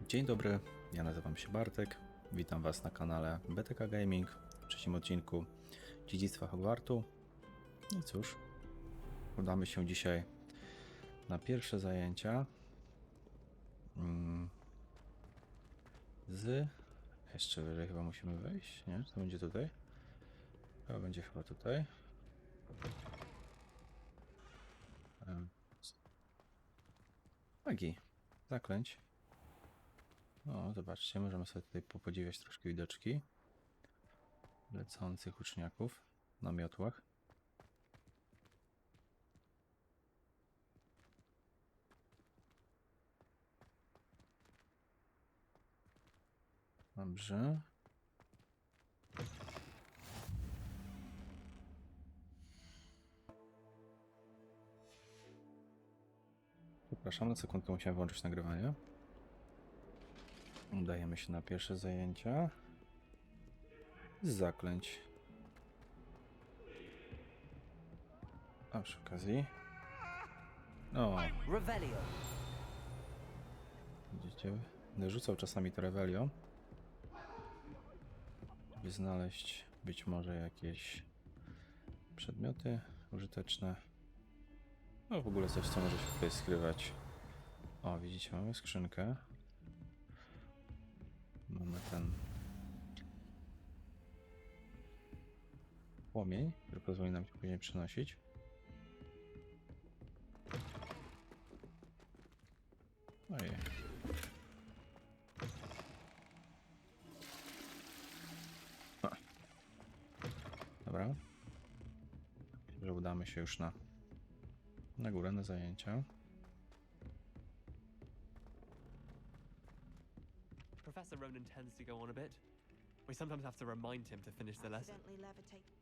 Dzień dobry, ja nazywam się Bartek, witam Was na kanale BTK Gaming w trzecim odcinku Dziedzictwa Hogwartu. I cóż, udamy się dzisiaj na pierwsze zajęcia z... Jeszcze wyżej chyba musimy wejść, nie? To będzie tutaj? To będzie chyba tutaj. Magii, zaklęć. O, zobaczcie, możemy sobie tutaj popodziwiać troszkę widoczki lecących uczniaków na miotłach. Dobrze. Przepraszam, na sekundkę musiałem włączyć nagrywanie. Udajemy się na pierwsze zajęcia z zaklęć. A przy okazji... O! Widzicie? Będę rzucał czasami to Revelio, by znaleźć być może jakieś przedmioty użyteczne. No w ogóle coś, co może się tutaj skrywać. O, widzicie, mamy skrzynkę. Mamy ten płomień, który pozwoli nam się później przenosić. Ojej. Dobra. Myślę, że udamy się już na górę, na zajęcia. Professor Ronan tends to go on a bit. We sometimes have to remind him to finish the lesson.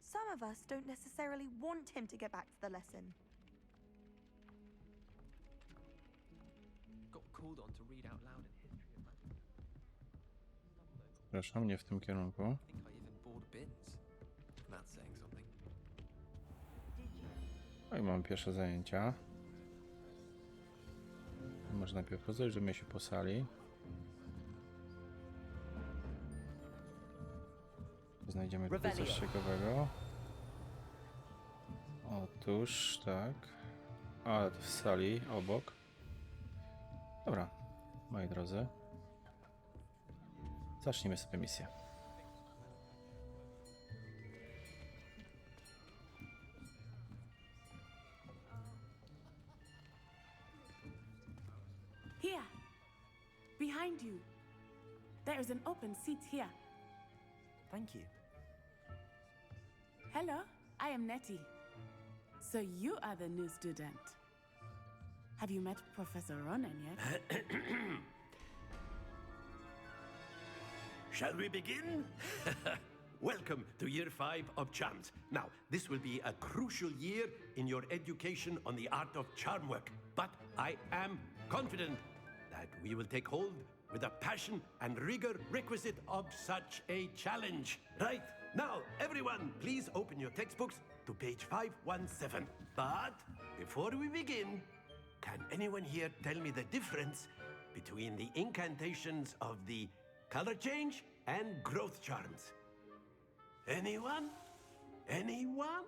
Some of us don't necessarily want him to get back to the lesson. Got called on to read out loud in history of magic. Przepraszam, nie w tym kierunku. I think I even bored bins. That's saying something. No i mamy pierwsze zajęcia. Może najpierw rozejrzymy się po sali. Znajdziemy tutaj coś ciekawego. Otóż, tak. Ale to w sali obok. Dobra, moi drodzy. Zacznijmy sobie misję. Here, behind you. There is an open seat here. Thank you. Hello, I am Nettie. So you are the new student. Have you met Professor Ronan yet? Shall we begin? Welcome to Year 5 of Charms. Now, this will be a crucial year in your education on the art of charm work. But I am confident that we will take hold with the passion and rigor requisite of such a challenge. Right, now, everyone, please open your textbooks to page 517. But before we begin, can anyone here tell me the difference between the incantations of the color change and growth charms? Anyone? Anyone?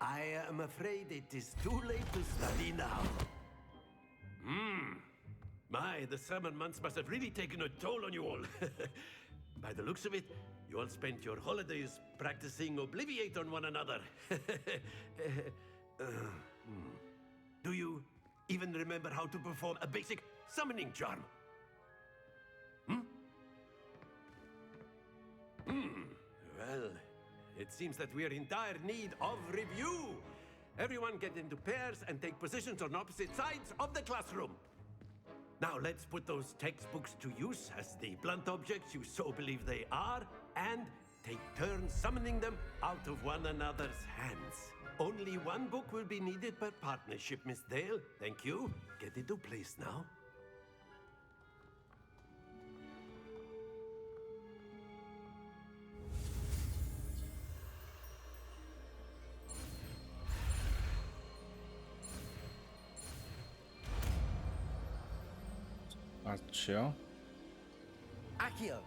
I am afraid it is too late to study now. My, the summer months must have really taken a toll on you all. By the looks of it, you all spent your holidays practicing Obliviate on one another. Do you even remember how to perform a basic summoning charm? Well, it seems that we are in dire need of review. Everyone get into pairs and take positions on opposite sides of the classroom. Now let's put those textbooks to use as the blunt objects you so believe they are, and take turns summoning them out of one another's hands. Only one book will be needed per partnership, Miss Dale. Thank you. Get into place now. Accio. Accio.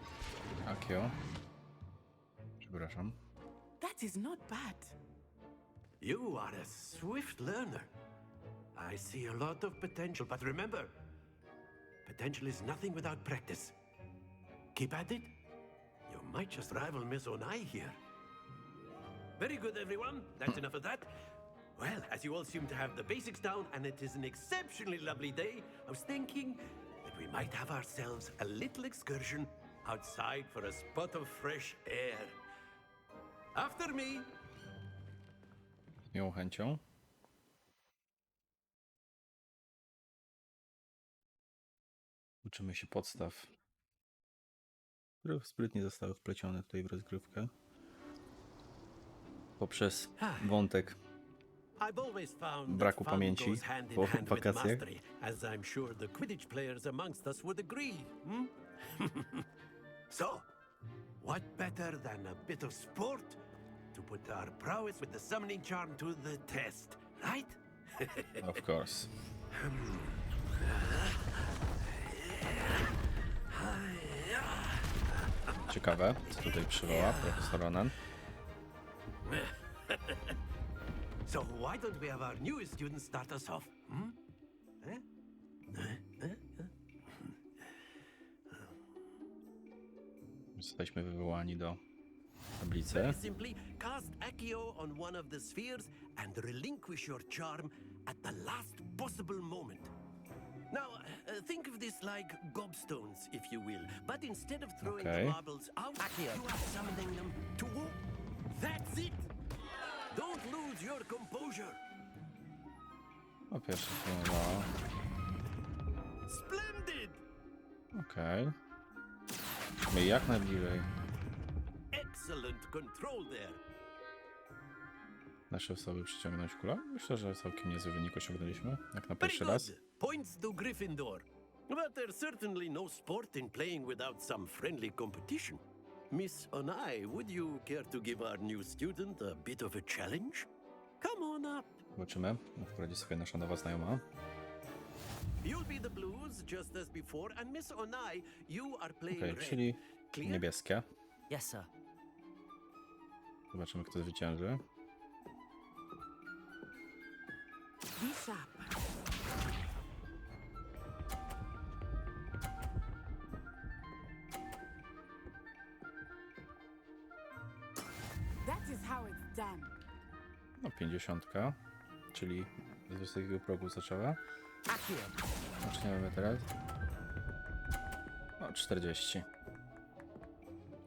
Akio. Przepraszam. That is not bad. You are a swift learner. I see a lot of potential, but remember, potential is nothing without practice. Keep at it. You might just rival Miss Onai here. Very good, everyone. That's enough of that. Well, as you all seem to have the basics down, and it is an exceptionally lovely day, I was thinking that we might have ourselves a little excursion outside for a spot of fresh air. After me. Z miłą chęcią. Uczymy się podstaw, które sprytnie zostały wplecione tutaj w rozgrywkę poprzez wątek I've always found braku that fun pamięci goes hand in po hand with wakacjach. mastery, as I'm sure the Quidditch players amongst us would agree. So, what better than a bit of sport to put our prowess with the summoning charm to the test, right? Of course. Ciekawe, co tutaj przywoła profesor Ronan. So why don't we have our newest student start us off? Jesteśmy wywołani do tablicy. Very simply, cast Accio on one of the spheres and relinquish your charm at the last possible moment. Now, think of this like gobstones, if you will, but instead of throwing Okay. the marbles out, you are summoning them to walk. That's it! Don't lose your composure. O, pierwsze spróbowało. Splendid! Okej. My jak najbliżej. Excellent control there. Nasze osoby przyciągnąć kulę. Myślę, że całkiem niezły wynik osiągnęliśmy, jak na Very pierwszy raz. good. Points to Gryffindor. But there's certainly no sport in playing without some friendly competition. Miss Onai, would you care to give our new student a bit of a challenge? Come on up. Zobaczymy, jak poradzi sobie nasza nowa znajoma. You'll be the blues just as before, and Miss Onai, you are playing Okej, red. czyli Clear? niebieskie. Yes, sir. Zobaczymy, kto zwycięży. Be sharp. That is how it's done. No, 50, czyli z wysokiego progu zaczęła. Accio. Zaczniemy teraz. No, 40.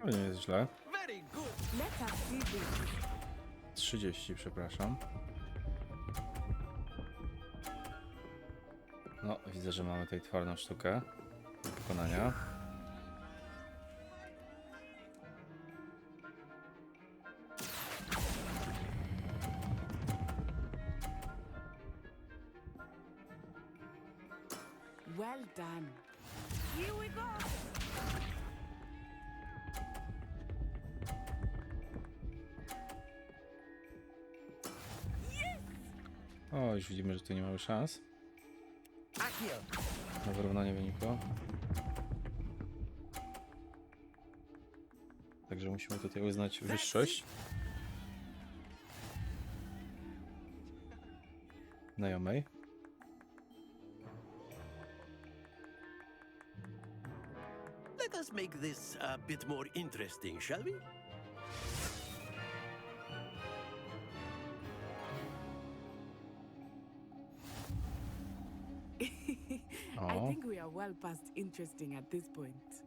No, nie jest źle. Very good. Let us see this. 30, przepraszam. No, widzę, że mamy tutaj twardą sztukę do wykonania. Well done. Here we go. O, już widzimy, że tu nie mamy szans Accio. na wyrównanie wyniku. Także musimy tutaj uznać wyższość znajomej. Let us make this a bit more interesting, shall we? I O, think we are well past interesting at this point.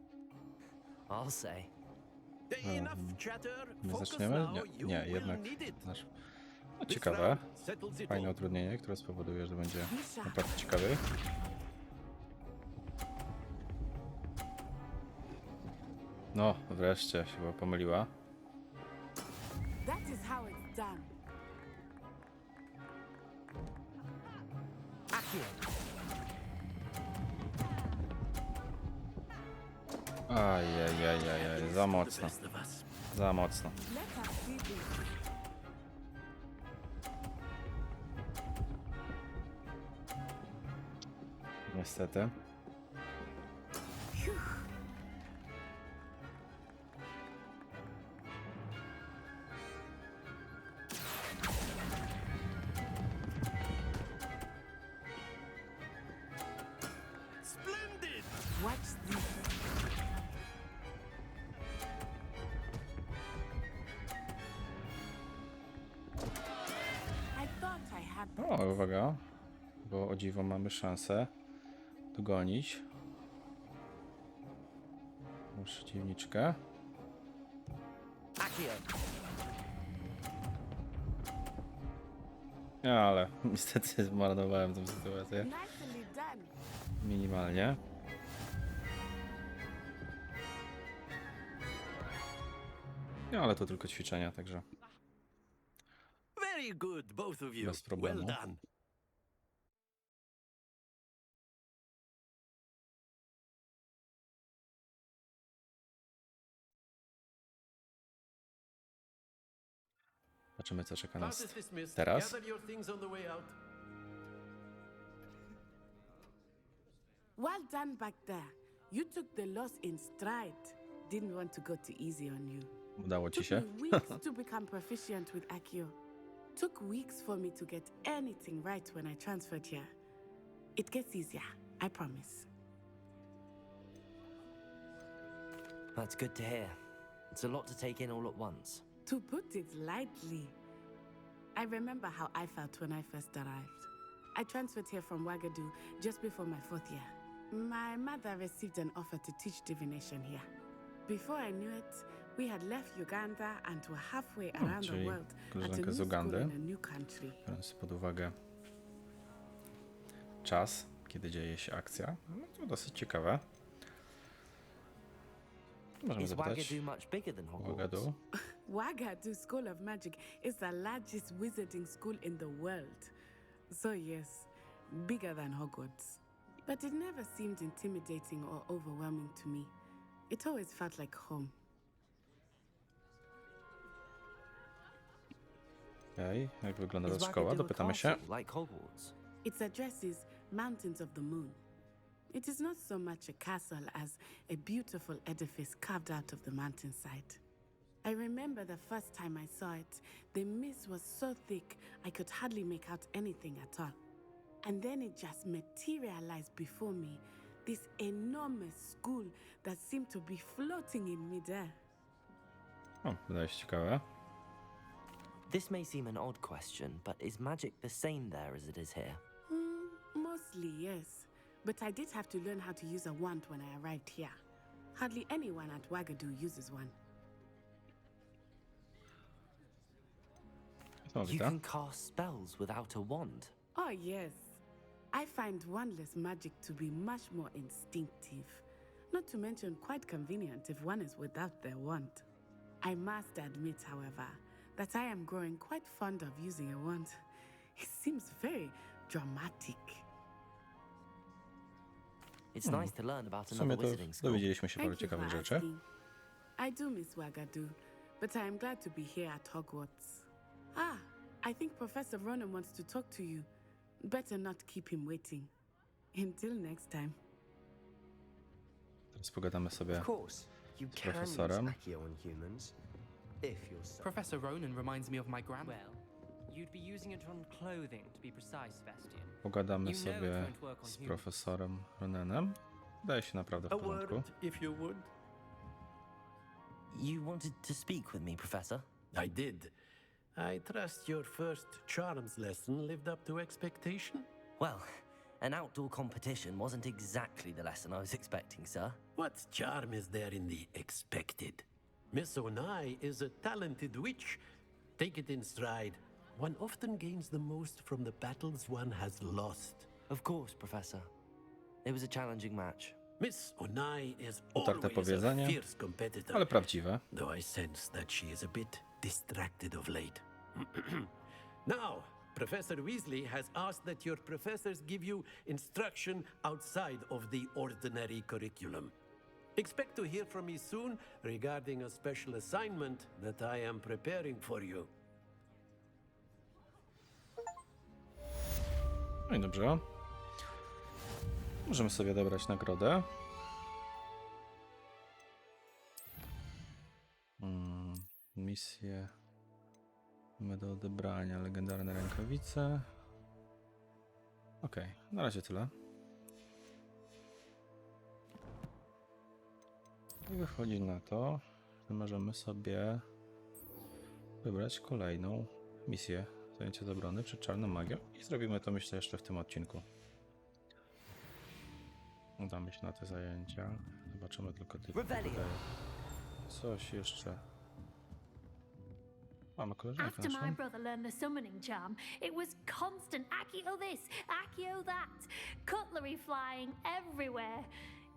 I'll say. Enough chatter. nie Focus zaczniemy? now. Nie, You nie will jednak need it. nasz... No, This ciekawe, round settles it fajne all. utrudnienie, które spowoduje, że będzie naprawdę ciekawy. No, wreszcie się chyba pomyliła. That is how it's done. Accio. Ajajajajaj, za mocno, Best of us. za mocno. Let us see this. Niestety. Splendid! Watch this. I thought I had O, uwaga, bo o dziwo mamy szansę dogonić przeciwniczkę. Accio. Ale niestety zmarnowałem tę sytuację nicely done. minimalnie. No, ale to tylko ćwiczenia, także Very good, both of you. bez problemu. Well done. Zobaczymy, co czeka Class is nas dismissed. teraz. Gather your things on the way out. Well done back there. You took the loss in stride. Didn't want to go too easy on you. Udało ci Took się. me weeks to become proficient with Accio. Took weeks for me to get anything right when I transferred here. It gets easier, I promise. That's good to hear. It's a lot to take in all at once. To put it lightly, I remember how I felt when I first arrived. I transferred here from Wagadu just before my 4th year. My mother received an offer to teach divination here. Before I knew it, we had left Uganda and were halfway around the czyli world at a koleżanka new z school Ugandy. in a new country. Biorąc pod uwagę czas, kiedy dzieje się akcja. No to dosyć ciekawe. Możemy Is zapytać. Wagadu much bigger than Hogwarts? Wagadu. Wagadu School of Magic is the largest wizarding school in the world. So yes, bigger than Hogwarts. But it never seemed intimidating or overwhelming to me. It always felt like home. Okej, jak wygląda Is ta szkoła? Wagadu a Dopytamy się. castle like Hogwarts? Its address is Mountains of the Moon. It is not so much a castle as a beautiful edifice carved out of the mountainside. I remember the first time I saw it, the mist was so thick I could hardly make out anything at all. And then it just materialized before me, this enormous school that seemed to be floating in midair. O, wydaje się ciekawe. This may seem an odd question, but is magic the same there as it is here? Mostly, yes. But I did have to learn how to use a wand when I arrived here. Hardly anyone at Wagadu uses one. You Niesamowite. can cast spells without a wand. Oh, yes. I find wandless magic to be much more instinctive. Not to mention quite convenient if one is without their wand. I must admit, however, that I am growing quite fond of using a wand. It seems very dramatic. It's nice to learn about W sumie another to wizarding school. dowiedzieliśmy się paru Thank you for ciekawych rzeczy. asking. I do miss Wagadu, but I am glad to be here at Hogwarts. Ah, I think Professor Ronan wants to talk to you. Better not keep him waiting. Until next time. Teraz pogadamy sobie Of course, you z can use profesorem. Accio on humans, if you're so. Professor Ronan reminds me of my grandma. Well, you'd be using it on clothing, to be precise, Sebastian. Pogadamy You know it sobie won't work on z humans. profesorem Ronanem. Wydaje się naprawdę w A porządku. word, if you would. You wanted to speak with me, Professor? I did. I trust your first charms lesson lived up to expectation. Well, an outdoor competition wasn't exactly the lesson I was expecting, sir. What charm is there in the expected? Miss Onai is a talented witch. Take it in stride. One often gains the most from the battles one has lost. Of course, Professor. It was a challenging match. Miss Onai is Utarte always a powiedzenie, fierce competitor, ale prawdziwe. though I sense that she is a bit distracted of late. Now, Professor Weasley has asked that your professors give you instruction outside of the ordinary curriculum. Expect to hear from me soon regarding a special assignment that I am preparing for you. No i dobrze. Możemy sobie odebrać nagrodę. misje. Mamy do odebrania legendarne rękawice. Okej, na razie tyle. I wychodzi na to, że możemy sobie wybrać kolejną misję. Zajęcia z obrony przed czarną magią. I zrobimy to, myślę, jeszcze w tym odcinku. Udamy się na te zajęcia. Zobaczymy tylko tutaj. Coś jeszcze. Mamy koleżankę After my naszą. brother learned the summoning charm, it was constant Accio this, Accio that, cutlery flying everywhere.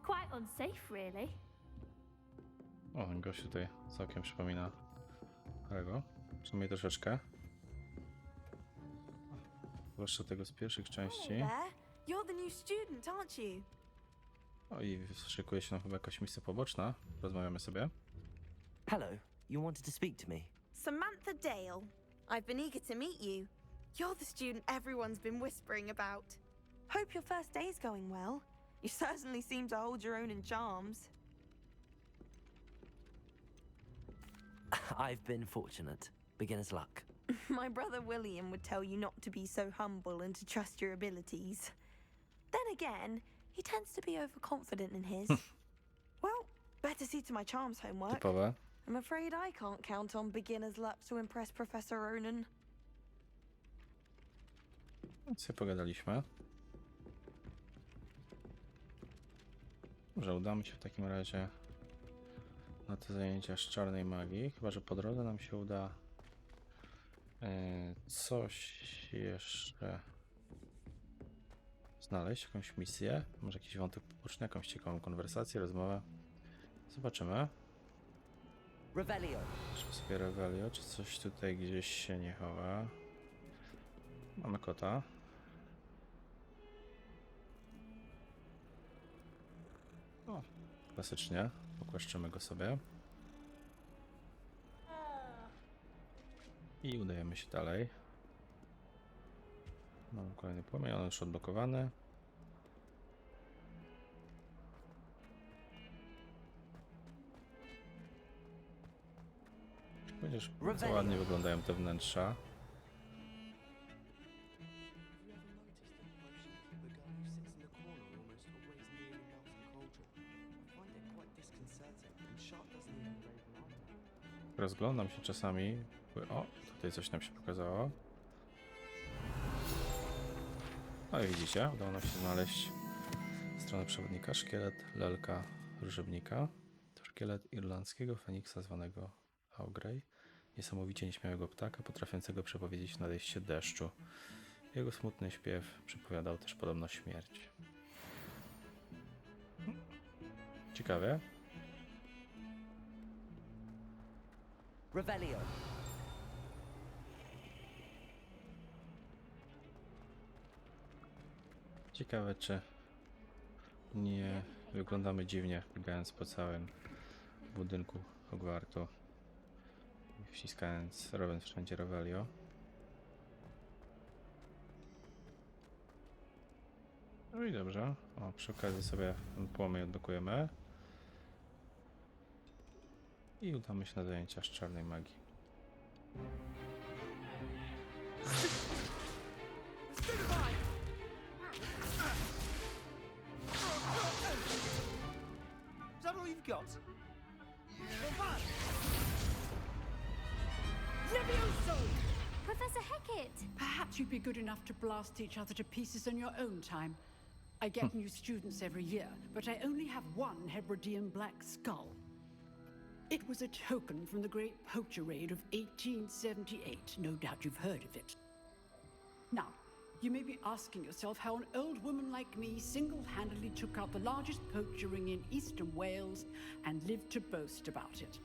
Quite unsafe, really. O, ten gość tutaj całkiem przypomina Harry'ego. Przynajmniej troszeczkę. Zwłaszcza tego z pierwszych części. There, you're the new student, aren't you? O, i szykuje się nam chyba jakaś misja poboczna. Rozmawiamy sobie. Hello, you wanted to speak to me? Samantha Dale. I've been eager to meet you. You're the student everyone's been whispering about. Hope your first day's going well. You certainly seem to hold your own in charms. I've been fortunate. Beginner's luck. My brother William would tell you not to be so humble and to trust your abilities. Then again, he tends to be overconfident in his. Well, better see to my charms homework. Typowe. I'm afraid I can't count on beginner's luck to impress Professor Ronan. Więc sobie pogadaliśmy. Może udamy się w takim razie na te zajęcia z czarnej magii. Chyba że po drodze nam się uda coś jeszcze znaleźć, jakąś misję, może jakiś wątek poboczny, jakąś ciekawą konwersację, rozmowę. Zobaczymy. Revelio. Muszę sobie Revelio, czy coś tutaj gdzieś się nie chowa. Mamy kota. O, klasycznie. Pokłaszczymy go sobie. I udajemy się dalej. Mamy kolejny płomień, on już odblokowany. Widzisz, bardzo ładnie wyglądają te wnętrza. Rozglądam się czasami. O, tutaj coś nam się pokazało. No i widzicie, udało nam się znaleźć stronę przewodnika. Szkielet, lelka, wróżebnika. To szkielet irlandzkiego feniksa zwanego Haugrey. Niesamowicie nieśmiałego ptaka, potrafiącego przepowiedzieć nadejście deszczu. Jego smutny śpiew przypowiadał też podobno śmierć. Ciekawe. Revelio. Ciekawe, czy nie wyglądamy dziwnie, biegając po całym budynku Hogwartu i wciskając robiąc wszędzie Revelio. No i dobrze. O, przy okazji sobie ten płomień odblokujemy. I udamy się na zajęcia z czarnej magii. Is that all you've got? Levioso! Professor Hecat! Perhaps you'd be good enough to blast each other to pieces in your own time. I get new students every year, but I only have one Hebridean black skull. It was a token from the Great Poacher Raid of 1878. No doubt you've heard of it. Now, you may be asking yourself how an old woman like me single-handedly took out the largest poacher ring in eastern Wales and lived to boast about it.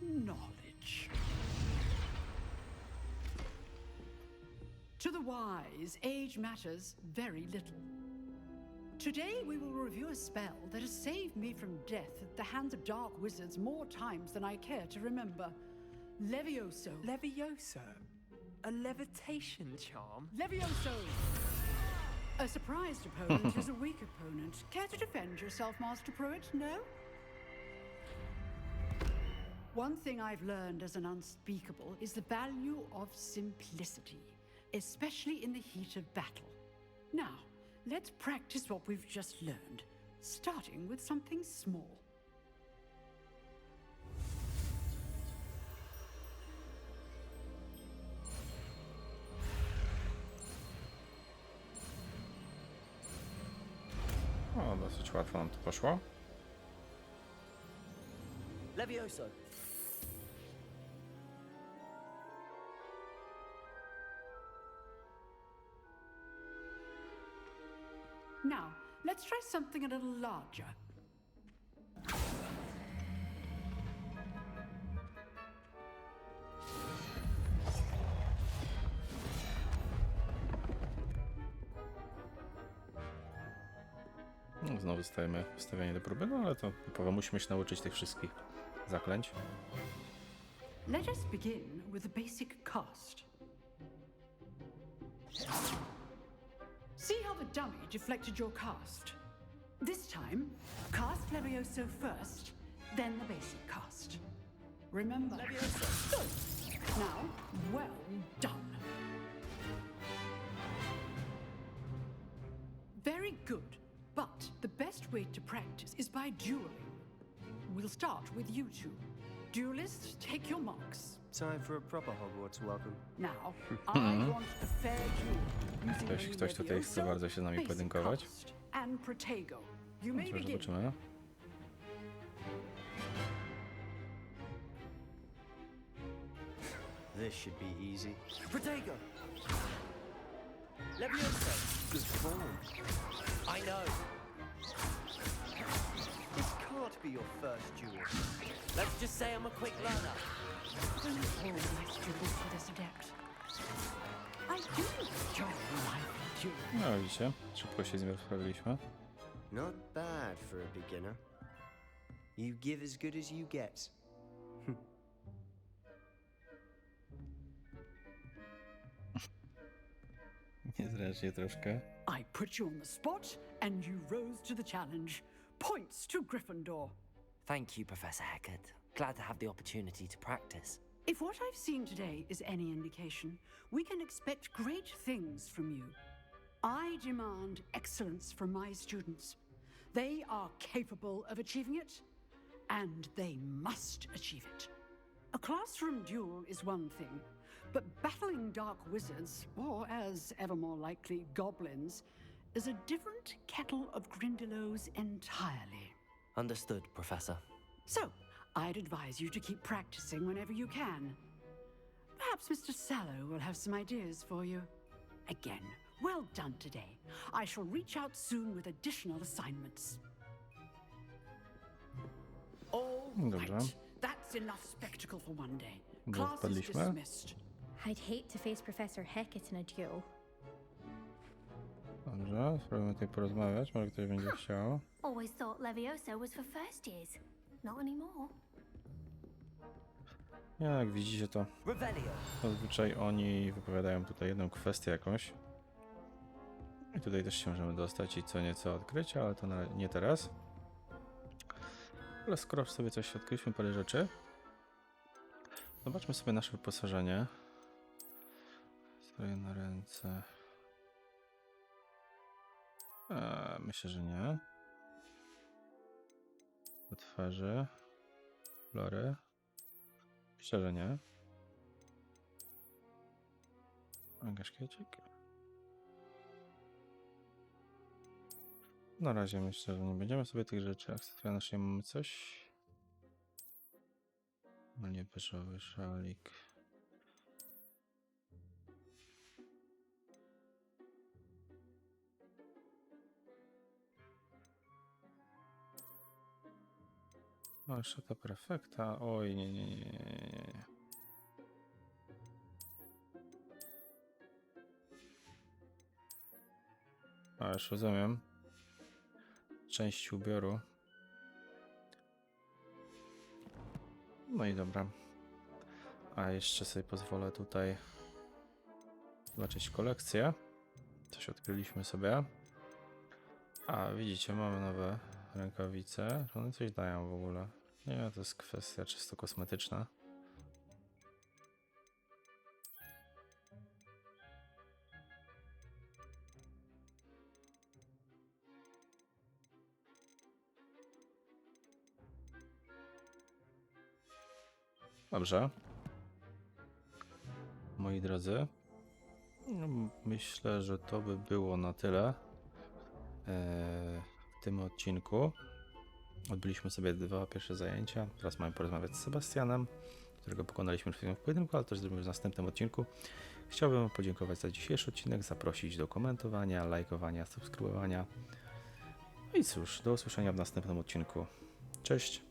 Knowledge. To the wise, age matters very little. Today we will review a spell that has saved me from death at the hands of dark wizards more times than I care to remember. Levioso. Levioso? A levitation charm? Levioso! A surprised opponent is a weak opponent. Care to defend yourself, Master Pruitt? No? One thing I've learned as an unspeakable is the value of simplicity, especially in the heat of battle. Now, let's practice what we've just learned, starting with something small. O, dosyć łatwo nam to poszło. Levioso. Now, let's try something a little larger. No, znowu stajemy stawianie do próby, no ale to chyba musimy się nauczyć tych wszystkich zaklęć. Let us begin with the basic cast. See how the dummy deflected your cast? This time, cast Levioso first, then the basic cast. Remember? Levioso. Now, well done. Very good, but the best way to practice is by dueling. We'll start with you two. Duelists, take your marks. Time for a proper Hogwarts welcome. Now, I want a fair duel. using Ktoś tutaj chce Levioso, bardzo się z nami basic pojedynkować. cast, and Protego. You may Może begin. zobaczymy. This should be easy. Protego. Levioso. Good form. I know. This can't be your first duel. Let's just say I'm a quick learner. All my students for this adept. I do enjoy lively duels. No widzicie, szybko się z nim rozprawiliśmy. Not bad for a beginner. You give as good as you get. Niezręcznie troszkę. I put you on the spot, and you rose to the challenge. Points to Gryffindor. Thank you, Professor Hecat. Glad to have the opportunity to practice. If what I've seen today is any indication, we can expect great things from you. I demand excellence from my students. They are capable of achieving it, and they must achieve it. A classroom duel is one thing, but battling dark wizards, or as ever more likely, goblins, is a different kettle of Grindylows entirely. Understood, Professor. So, I'd advise you to keep practicing whenever you can. Perhaps Mr. Sallow will have some ideas for you. Again, well done today. I shall reach out soon with additional assignments. All Dobrze. right. That's enough spectacle for one day. Dobrze, Class is wpadliśmy. dismissed. I'd hate to face Professor Hecat in a duel. Dobrze, spróbujmy tutaj porozmawiać, może ktoś będzie chciał. Always thought Levioso was for first years. Not anymore. Jak widzicie, to Revelio. zazwyczaj oni wypowiadają tutaj jedną kwestię jakąś. I tutaj też się możemy dostać i co nieco odkryć, ale to nie teraz. Ale skoro sobie coś odkryliśmy, parę rzeczy, zobaczmy sobie nasze wyposażenie. Stroje na ręce. Myślę, że nie. Do twarzy. Flory. Myślę, że nie. Gaszkiecik. Na razie myślę, że nie będziemy sobie tych rzeczy. Akcesoria naszej mamy coś. No nie beżowy szalik. O, jeszcze ta prefekta. Oj, nie. A, już rozumiem. Część ubioru. No i dobra. A jeszcze sobie pozwolę tutaj zobaczyć kolekcję. Coś odkryliśmy sobie. A widzicie, mamy nowe rękawice. One coś dają w ogóle. Nie, to jest kwestia czysto kosmetyczna. Dobrze. Moi drodzy, myślę, że to by było na tyle w tym odcinku. Odbyliśmy sobie 2 pierwsze zajęcia. Teraz mamy porozmawiać z Sebastianem, którego pokonaliśmy w pojedynku, ale też zrobimy w następnym odcinku. Chciałbym podziękować za dzisiejszy odcinek, zaprosić do komentowania, lajkowania, subskrybowania. No i cóż, do usłyszenia w następnym odcinku. Cześć!